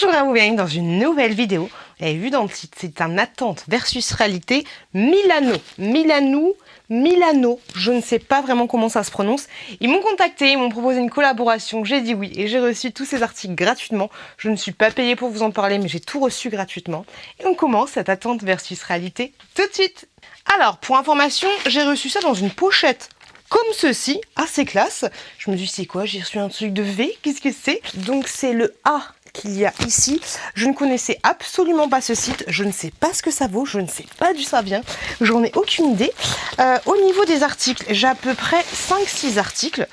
Bonjour à vous, bienvenue dans une nouvelle vidéo. Vous avez vu dans le titre, c'est un attente versus réalité Milano. Milano, je ne sais pas vraiment comment ça se prononce. Ils m'ont contacté, ils m'ont proposé une collaboration, j'ai dit oui et j'ai reçu tous ces articles gratuitement. Je ne suis pas payée pour vous en parler mais j'ai tout reçu gratuitement. Et on commence cette attente versus réalité tout de suite. Alors, pour information, j'ai reçu ça dans une pochette comme ceci, assez classe. Je me suis dit, c'est quoi? J'ai reçu un truc de V, qu'est-ce que c'est? Donc c'est le A qu'il y a ici. Je ne connaissais absolument pas ce site, je ne sais pas ce que ça vaut, je ne sais pas d'où ça vient, j'en ai aucune idée. Au niveau des articles, j'ai à peu près 5-6 articles.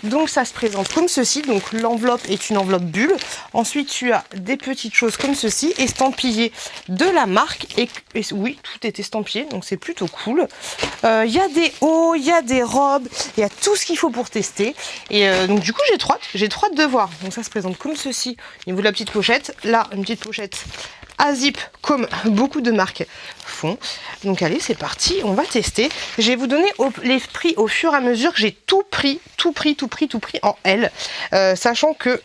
Donc ça se présente comme ceci, donc l'enveloppe est une enveloppe bulle. Ensuite tu as des petites choses comme ceci, estampillées de la marque. Et oui, tout est estampillé, donc c'est plutôt cool. Il y a des hauts, il y a des robes, il y a tout ce qu'il faut pour tester. Et donc du coup j'ai trop hâte de voir. Donc ça se présente comme ceci au niveau de la petite pochette. Là, une petite pochette à zip comme beaucoup de marques font. Donc allez, c'est parti, on va tester. Je vais vous donner les prix au fur et à mesure que j'ai tout pris en L. Sachant que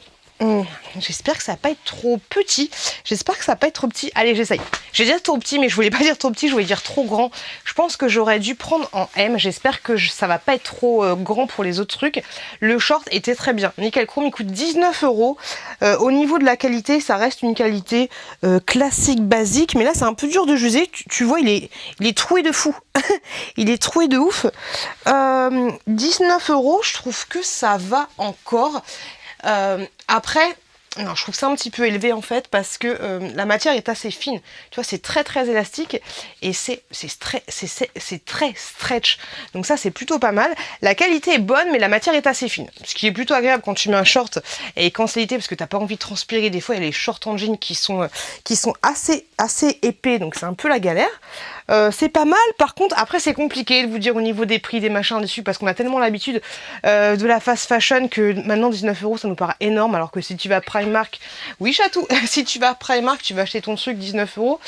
j'espère que ça va pas être trop petit. J'espère que ça va pas être trop petit. Allez, j'essaye. J'ai dit trop petit, mais je voulais pas dire trop petit, je voulais dire trop grand. Je pense que j'aurais dû prendre en M. J'espère que ça va pas être trop grand pour les autres trucs. Le short était très bien. Nickel Chrome, il coûte 19 €. Au niveau de la qualité, ça reste une qualité classique, basique. Mais là, c'est un peu dur de juger. Tu vois, il est troué de fou. Il est troué de ouf. 19 €, je trouve que ça va encore. Après, non, je trouve ça un petit peu élevé en fait parce que la matière est assez fine. Tu vois, c'est très élastique et c'est très stretch. Donc ça, c'est plutôt pas mal. La qualité est bonne, mais la matière est assez fine. Ce qui est plutôt agréable quand tu mets un short et quand c'est l'été parce que t'as pas envie de transpirer. Des fois, il y a les shorts en jean qui sont assez épais, donc c'est un peu la galère. C'est pas mal, par contre après c'est compliqué de vous dire au niveau des prix des machins dessus parce qu'on a tellement l'habitude de la fast fashion que maintenant 19 € ça nous paraît énorme, alors que si tu vas à Primark, oui chatou, si tu vas à Primark tu vas acheter ton truc 19 €,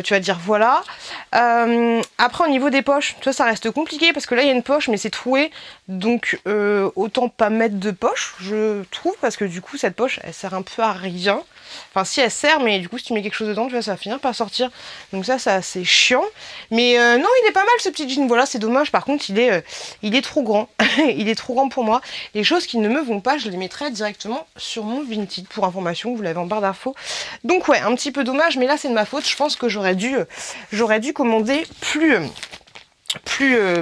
tu vas dire voilà. Après au niveau des poches, tu vois, ça reste compliqué parce que là il y a une poche mais c'est troué, donc autant pas mettre de poche je trouve, parce que du coup cette poche elle sert un peu à rien. Enfin si elle sert, mais du coup si tu mets quelque chose dedans, tu vois, ça va finir par sortir. Donc ça c'est chiant. Mais non, il est pas mal ce petit jean. Voilà, c'est dommage. Par contre, il est trop grand. Il est trop grand pour moi. Les choses qui ne me vont pas, je les mettrai directement sur mon Vinted. Pour information, vous l'avez en barre d'infos. Donc ouais, un petit peu dommage, mais là c'est de ma faute. Je pense que j'aurais dû commander plus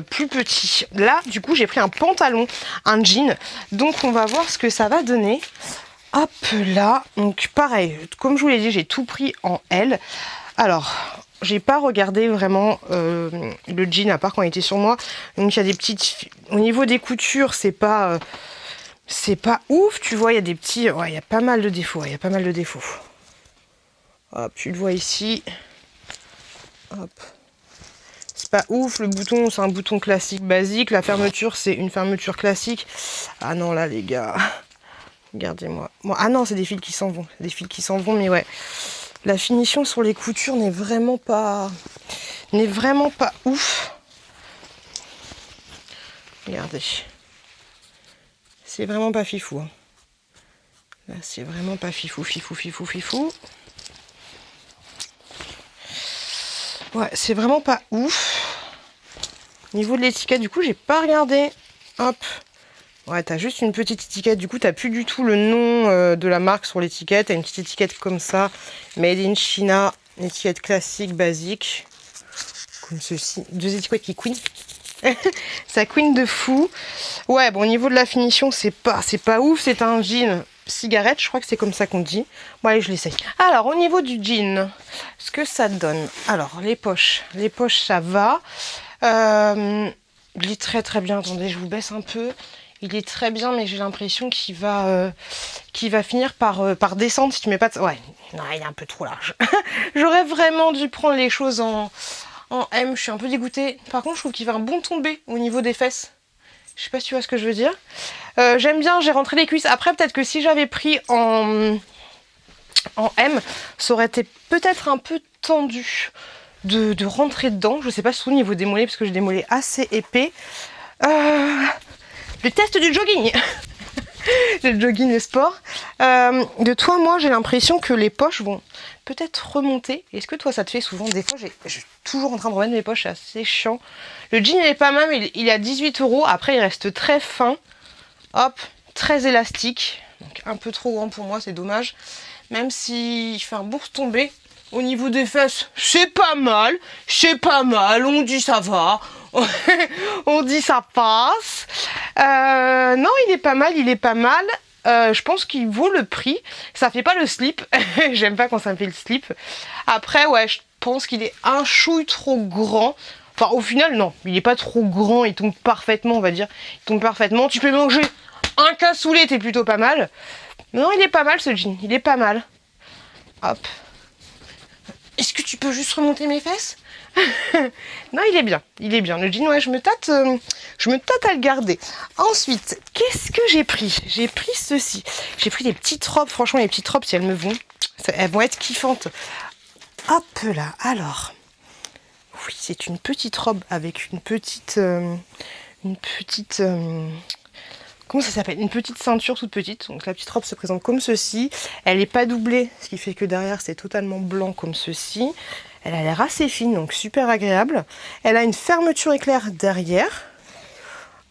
petit. Là, du coup, j'ai pris un pantalon, un jean. Donc on va voir ce que ça va donner. Hop là, donc pareil, comme je vous l'ai dit, j'ai tout pris en L. Alors, j'ai pas regardé vraiment le jean à part quand il était sur moi. Donc il y a des petites, au niveau des coutures, c'est pas ouf, tu vois, il y a des petits, ouais, il y a pas mal de défauts, il y a pas mal de défauts. Hop, tu le vois ici. Hop. C'est pas ouf, le bouton, c'est un bouton classique basique, la fermeture, c'est une fermeture classique. Ah non là les gars. Regardez-moi. Bon, ah non, c'est des fils qui s'en vont. Des fils qui s'en vont, mais ouais. La finition sur les coutures n'est vraiment pas ouf. Regardez. C'est vraiment pas fifou. Hein. Là, c'est vraiment pas fifou. Ouais, c'est vraiment pas ouf. Au niveau de l'étiquette, du coup, j'ai pas regardé. Hop. Ouais, t'as juste une petite étiquette, du coup t'as plus du tout le nom de la marque sur l'étiquette, t'as une petite étiquette comme ça, Made in China, une étiquette classique, basique, comme ceci, 2 étiquettes qui couinent, ça couine de fou. Ouais, bon au niveau de la finition c'est pas ouf, c'est un jean cigarette, je crois que c'est comme ça qu'on dit. Bon allez, je l'essaye. Alors au niveau du jean, ce que ça donne, alors les poches ça va, il est très bien, attendez je vous baisse un peu. Il est très bien, mais j'ai l'impression qu'il va finir par descendre si tu mets pas de... Ouais, non, il est un peu trop large. J'aurais vraiment dû prendre les choses en M, je suis un peu dégoûtée. Par contre, je trouve qu'il va un bon tomber au niveau des fesses. Je sais pas si tu vois ce que je veux dire. J'aime bien, j'ai rentré les cuisses. Après, peut-être que si j'avais pris en M, ça aurait été peut-être un peu tendu de rentrer dedans. Je sais pas, surtout au niveau des mollets, parce que j'ai des mollets assez épais. Le test du jogging. Le jogging sport. De toi, moi, j'ai l'impression que les poches vont peut-être remonter. Est-ce que toi, ça te fait souvent? Des fois, je suis toujours en train de remettre mes poches, c'est assez chiant. Le jean, il est pas mal, mais il est à 18 €. Après, il reste très fin. Hop, très élastique. Donc, un peu trop grand pour moi, c'est dommage. Même s'il fait un bon retombé. Au niveau des fesses, c'est pas mal. C'est pas mal, on dit ça va. On dit ça passe. Non, il est pas mal, il est pas mal. Je pense qu'il vaut le prix. Ça fait pas le slip. J'aime pas quand ça me fait le slip. Après, ouais, je pense qu'il est un chouille trop grand. Enfin, au final, non. Il est pas trop grand. Il tombe parfaitement, on va dire. Il tombe parfaitement. Tu peux manger un cassoulet, t'es plutôt pas mal. Non, il est pas mal ce jean. Il est pas mal. Hop. Est-ce que tu peux juste remonter mes fesses? Non, il est bien. Il est bien. Le jean, ouais, je me tâte à le garder. Ensuite, qu'est-ce que j'ai pris? J'ai pris ceci. J'ai pris des petites robes. Franchement, les petites robes, si elles me vont, elles vont être kiffantes. Hop là. Alors, oui, c'est une petite robe avec une petite, comment ça s'appelle? Une petite ceinture toute petite. Donc la petite robe se présente comme ceci. Elle n'est pas doublée, ce qui fait que derrière c'est totalement blanc comme ceci. Elle a l'air assez fine, donc super agréable. Elle a une fermeture éclair derrière.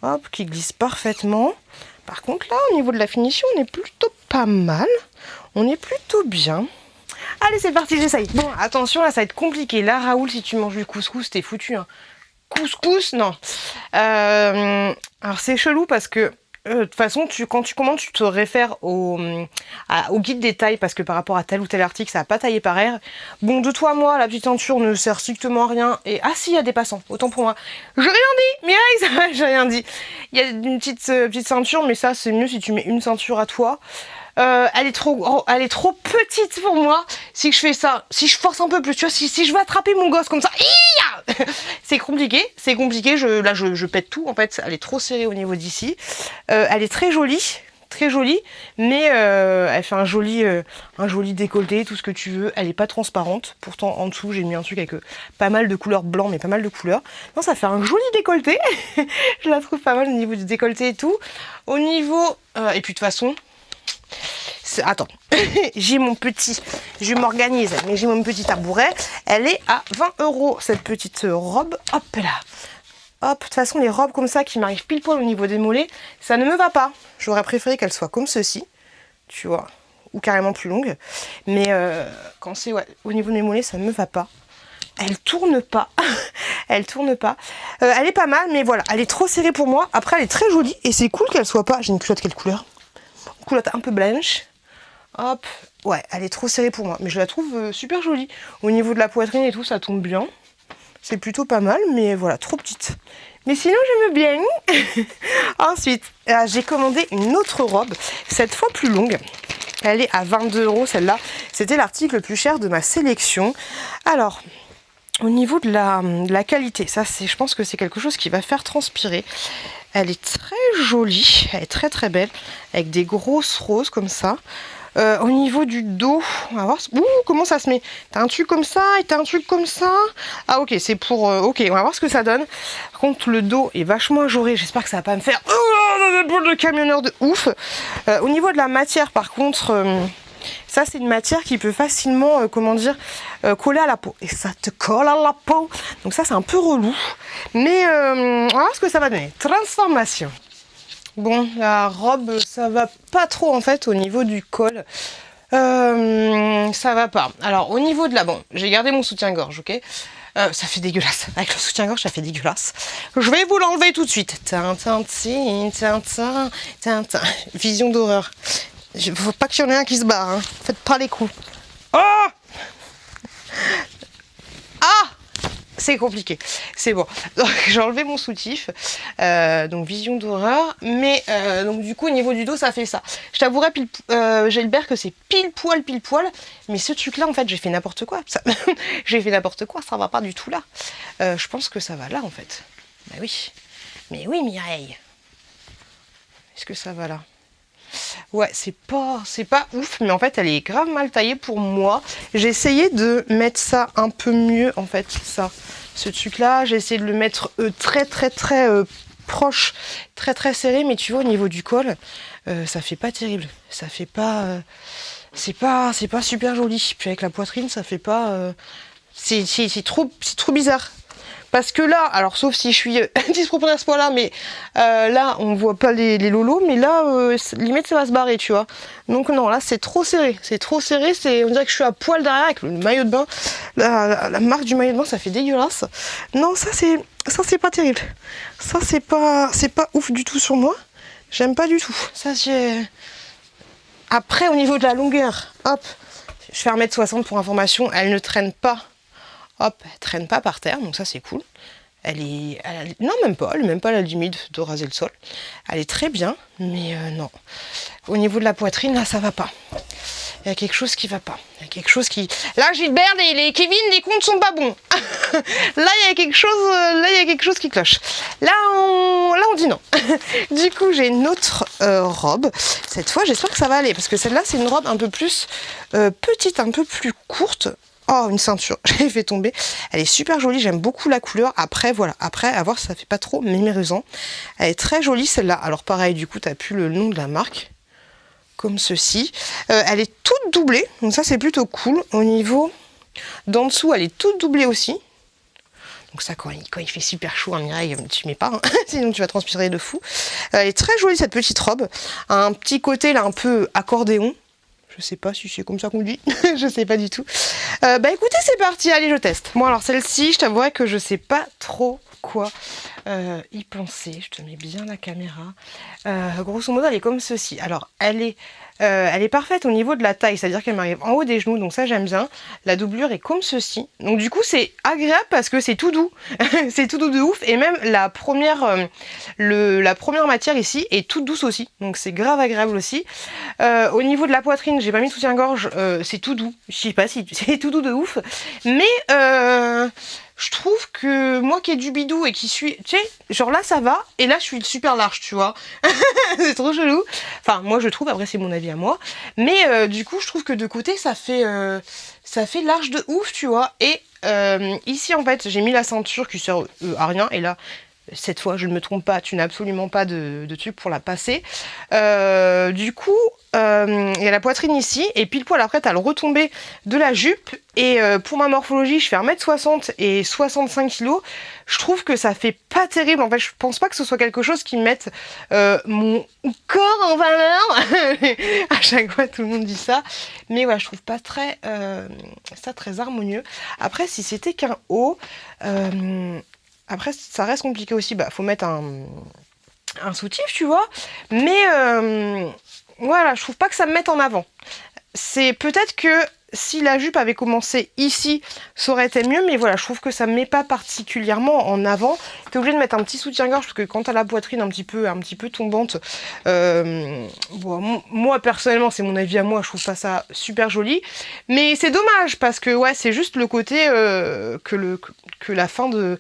Hop, qui glisse parfaitement. Par contre là, au niveau de la finition, on est plutôt pas mal. On est plutôt bien. Allez, c'est parti, j'essaye. Bon, attention, là ça va être compliqué. Là, Raoul, si tu manges du couscous, t'es foutu. Hein. Couscous, non. Alors c'est chelou parce que de toute façon, quand tu commandes, tu te réfères au guide des tailles parce que par rapport à tel ou tel article, ça n'a pas taillé pareil. Bon, de toi à moi, la petite ceinture ne sert strictement à rien. Et ah si, il y a des passants, autant pour moi. J'ai rien dit, Mireille, ça va, j'ai rien dit. Il y a une petite ceinture, mais ça, c'est mieux si tu mets une ceinture à toi. Elle est trop petite pour moi. Si je fais ça, si je force un peu plus, tu vois, si je veux attraper mon gosse comme ça, c'est compliqué. Je pète tout en fait. Elle est trop serrée au niveau d'ici. Elle est très jolie, mais elle fait un joli décolleté, tout ce que tu veux. Elle est pas transparente. Pourtant en dessous j'ai mis un truc avec pas mal de couleurs blanc, mais pas mal de couleurs. Non, ça fait un joli décolleté. Je la trouve pas mal au niveau du décolleté et tout. Au niveau et puis de toute façon. Attends, je m'organise, mais j'ai mon petit tabouret. Elle est à 20 € cette petite robe. Hop là. Hop, de toute façon, les robes comme ça qui m'arrivent pile poil au niveau des mollets, ça ne me va pas. J'aurais préféré qu'elle soit comme ceci, tu vois, ou carrément plus longue. Mais quand c'est au niveau de mes mollets, ça ne me va pas. Elle tourne pas. Elle tourne pas. Elle est pas mal, mais voilà, elle est trop serrée pour moi. Après, elle est très jolie et c'est cool qu'elle soit pas. J'ai une culotte quelle couleur? Culotte un peu blanche. Hop, ouais, elle est trop serrée pour moi, mais je la trouve super jolie. Au niveau de la poitrine et tout, ça tombe bien. C'est plutôt pas mal, mais voilà, trop petite. Mais sinon, j'aime bien. Ensuite, j'ai commandé une autre robe, cette fois plus longue. Elle est à 22 € celle-là. C'était l'article le plus cher de ma sélection. Alors, au niveau de la qualité, ça, je pense que c'est quelque chose qui va faire transpirer. Elle est très jolie, elle est très très belle, avec des grosses roses comme ça. Au niveau du dos, on va voir comment ça se met. T'as un truc comme ça et t'as un truc comme ça. Ah ok, c'est pour... ok, on va voir ce que ça donne. Par contre, le dos est vachement ajouré. J'espère que ça va pas me faire... des boules de camionneur de ouf. Au niveau de la matière, par contre... ça, c'est une matière qui peut facilement, coller à la peau. Et ça te colle à la peau. Donc ça, c'est un peu relou. Mais on va voir ce que ça va donner. Transformation. Bon, la robe, ça va pas trop, en fait, au niveau du col. Ça va pas. Alors, au niveau de la... Bon, j'ai gardé mon soutien-gorge, ok? Ça fait dégueulasse. Avec le soutien-gorge, ça fait dégueulasse. Je vais vous l'enlever tout de suite. Tintin, tintin, tintin. Vision d'horreur. Faut pas qu'il y en ait un qui se barre, hein. Faites pas les coups. Oh! Ah! C'est compliqué. C'est bon. Donc j'ai enlevé mon soutif. Donc vision d'horreur. Mais donc du coup au niveau du dos ça fait ça. Je t'avouerai Gilbert que c'est pile poil. Mais ce truc là en fait j'ai fait n'importe quoi. J'ai fait n'importe quoi. Ça va pas du tout là. Je pense que ça va là en fait. Bah oui. Mais oui Mireille. Est-ce que ça va là? Ouais, c'est pas ouf, mais en fait, elle est grave mal taillée pour moi. J'ai essayé de mettre ça un peu mieux, en fait, ça. Ce truc-là, j'ai essayé de le mettre très proche, très très serré, mais tu vois au niveau du col, ça fait pas terrible. Ça fait pas, c'est pas super joli. Puis avec la poitrine, ça fait pas, c'est trop bizarre. Parce que là, alors sauf si je suis disproportionnée à ce point-là, mais là on voit pas les lolos, mais là limite ça va se barrer, tu vois. Donc non, là c'est trop serré, on dirait que je suis à poil derrière avec le maillot de bain, la marque du maillot de bain, ça fait dégueulasse. Non, ça c'est pas terrible, ça c'est pas ouf du tout sur moi, j'aime pas du tout. Ça j'ai. Après au niveau de la longueur, hop, je fais 1m60 pour information, elle ne traîne pas. Hop, elle traîne pas par terre, donc ça c'est cool. Non, même pas à la limite de raser le sol. Elle est très bien, mais non. Au niveau de la poitrine, là, ça va pas. Il y a quelque chose qui va pas. Il y a quelque chose qui... Là, Gilbert, les Kevin, les comptes sont pas bons. Là, il y a quelque chose qui cloche. Là, on dit non. Du coup, j'ai une autre robe. Cette fois, j'espère que ça va aller, parce que celle-là, c'est une robe un peu plus petite, un peu plus courte. Oh, une ceinture, j'ai fait tomber. Elle est super jolie, j'aime beaucoup la couleur. Après, voilà, à voir si ça fait pas trop mémérisant. Elle est très jolie celle-là. Alors pareil, du coup, t'as plus le nom de la marque. Comme ceci. Elle est toute doublée, donc ça c'est plutôt cool. Au niveau d'en dessous, elle est toute doublée aussi. Donc ça, quand il fait super chaud, Mireille, tu mets pas, hein, sinon tu vas transpirer de fou. Elle est très jolie cette petite robe. Un petit côté là un peu accordéon. Je sais pas si c'est comme ça qu'on dit, je sais pas du tout. Bah écoutez, c'est parti, allez, je teste. Bon, alors celle-ci, je t'avouerai que je sais pas trop quoi y penser. Je te mets bien la caméra. Grosso modo, elle est comme ceci. Alors, elle est parfaite au niveau de la taille, c'est-à-dire qu'elle m'arrive en haut des genoux, donc ça j'aime bien. La doublure est comme ceci. Donc du coup, c'est agréable parce que c'est tout doux. C'est tout doux de ouf. Et même la première matière ici est toute douce aussi. Donc c'est grave agréable aussi. Au niveau de la poitrine, j'ai pas mis de soutien-gorge, c'est tout doux. Je sais pas si c'est tout doux de ouf. Mais je trouve que moi qui ai du bidou et qui suis... Tu sais, genre là ça va, et là je suis super large, tu vois. C'est trop chelou. Enfin, moi je trouve, après c'est mon avis à moi. Mais du coup, je trouve que de côté, ça fait large de ouf, tu vois. Et ici, en fait, j'ai mis la ceinture qui sert à rien. Et là, cette fois, je ne me trompe pas, tu n'as absolument pas de truc pour la passer. Du coup, il y a la poitrine ici, et pile poil après, tu as le retombé de la jupe. Et pour ma morphologie, je fais 1m60 et 65 kg. Je trouve que ça fait pas terrible. En fait, je pense pas que ce soit quelque chose qui mette mon corps en valeur. À chaque fois, tout le monde dit ça. Mais voilà, je trouve pas ça très harmonieux. Après, si c'était qu'un haut... après, ça reste compliqué aussi. Bah, faut mettre un soutif, tu vois. Mais voilà, je trouve pas que ça me mette en avant. C'est peut-être que si la jupe avait commencé ici, ça aurait été mieux. Mais voilà, je trouve que ça me met pas particulièrement en avant. T'es obligé de mettre un petit soutien-gorge parce que quand t'as la poitrine un petit peu tombante, bon, moi personnellement, c'est mon avis à moi, je trouve pas ça super joli. Mais c'est dommage parce que ouais, c'est juste le côté que la fin de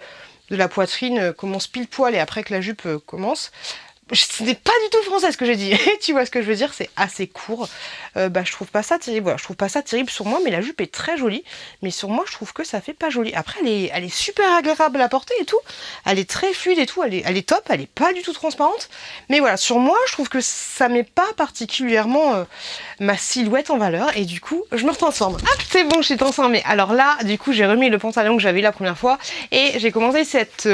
la poitrine commence pile poil et après que la jupe commence. Ce n'est pas du tout français ce que j'ai dit. Tu vois ce que je veux dire, c'est assez court. Bah, je trouve pas ça terrible. Voilà, je trouve pas ça terrible sur moi, mais la jupe est très jolie. Mais sur moi, je trouve que ça fait pas joli. Après, elle est super agréable à porter et tout. Elle est très fluide et tout. Elle est top. Elle est pas du tout transparente. Mais voilà, sur moi, je trouve que ça met pas particulièrement ma silhouette en valeur. Et du coup, je me retransforme. Hop, c'est bon, je suis transformée. Alors là, du coup, j'ai remis le pantalon que j'avais la première fois et j'ai commencé cette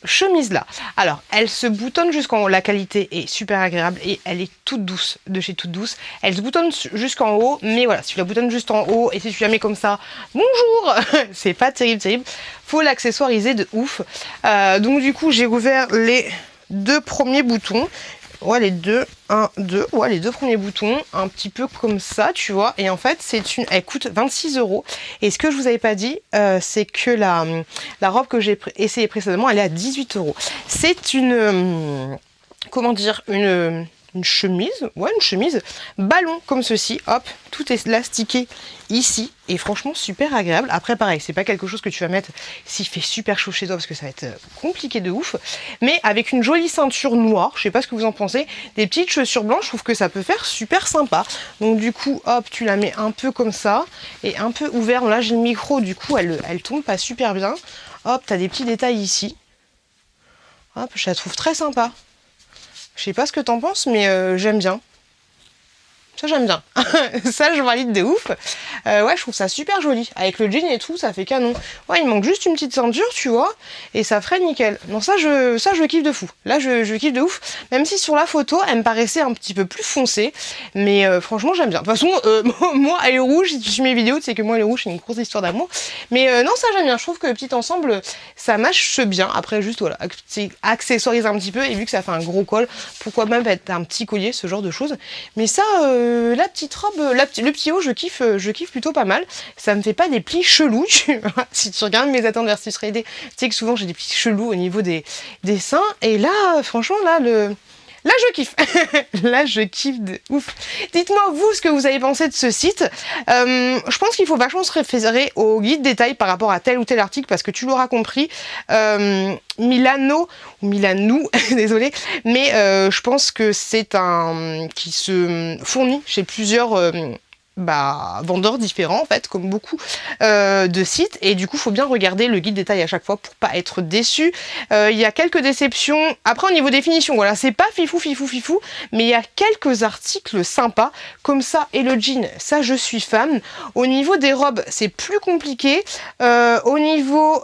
chemise là. Alors, elle se boutonne jusqu'en haut. La qualité est super agréable et elle est toute douce, de chez Toute Douce. Elle se boutonne jusqu'en haut, mais voilà, si tu la boutonnes juste en haut et si tu la mets comme ça, bonjour, c'est pas terrible. Faut l'accessoiriser de ouf. Donc du coup, j'ai ouvert les deux premiers boutons. Ouais, les deux premiers boutons, un petit peu comme ça, tu vois. Et en fait, elle coûte 26 €. Et ce que je vous avais pas dit, c'est que la robe que j'ai essayée précédemment, elle est à 18 €. C'est une comment dire, une chemise, ouais, une chemise ballon comme ceci, hop, tout est élastiqué ici et franchement super agréable. Après pareil, c'est pas quelque chose que tu vas mettre s'il fait super chaud chez toi parce que ça va être compliqué de ouf, mais avec une jolie ceinture noire, je sais pas ce que vous en pensez, des petites chaussures blanches, je trouve que ça peut faire super sympa. Donc du coup, hop, tu la mets un peu comme ça et un peu ouvert. Là j'ai le micro, du coup elle tombe pas super bien. Hop, t'as des petits détails ici. Hop, je la trouve très sympa. Je sais pas ce que t'en penses, mais j'aime bien. Ça, j'aime bien. Ça, je valide de ouf. Ouais, je trouve ça super joli. Avec le jean et tout, ça fait canon. Ouais, il manque juste une petite ceinture, tu vois. Et ça ferait nickel. Non, ça, je kiffe de fou. Là, je kiffe de ouf. Même si sur la photo, elle me paraissait un petit peu plus foncée. Mais franchement, j'aime bien. De toute façon, moi, elle est rouge. Si tu suis mes vidéos, tu sais que moi, elle est rouge, c'est une grosse histoire d'amour. Mais non, ça, j'aime bien. Je trouve que le petit ensemble, ça matche bien. Après, juste, voilà, accessoiriser un petit peu. Et vu que ça fait un gros col, pourquoi même mettre un petit collier, ce genre de choses. Mais ça, la petite robe, le petit haut, je kiffe plutôt pas mal. Ça me fait pas des plis chelous. Si tu regardes mes attentes versus réalité, tu sais que souvent j'ai des plis chelous au niveau des seins. Et là, franchement, là, je kiffe. Là, je kiffe de ouf. Dites-moi, vous, ce que vous avez pensé de ce site. Je pense qu'il faut vachement se référer au guide détail par rapport à tel ou tel article parce que tu l'auras compris. Milanou, désolé, mais je pense que c'est un qui se fournit chez plusieurs vendeurs différents en fait, comme beaucoup de sites, et du coup faut bien regarder le guide détail à chaque fois pour pas être déçu. Il y a quelques déceptions. Après au niveau définition, voilà, c'est pas fifou, mais il y a quelques articles sympas comme ça, et le jean, ça je suis fan. Au niveau des robes, c'est plus compliqué. Au niveau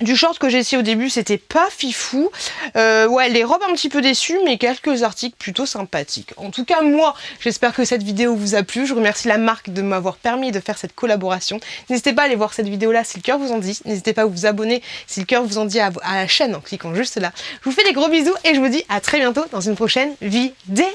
du short que j'ai essayé au début, c'était pas fifou. Ouais, les robes un petit peu déçues, mais quelques articles plutôt sympathiques. En tout cas, moi, j'espère que cette vidéo vous a plu. Je remercie la marque de m'avoir permis de faire cette collaboration. N'hésitez pas à aller voir cette vidéo-là si le cœur vous en dit. N'hésitez pas à vous abonner si le cœur vous en dit à la chaîne en cliquant juste là. Je vous fais des gros bisous et je vous dis à très bientôt dans une prochaine vidéo.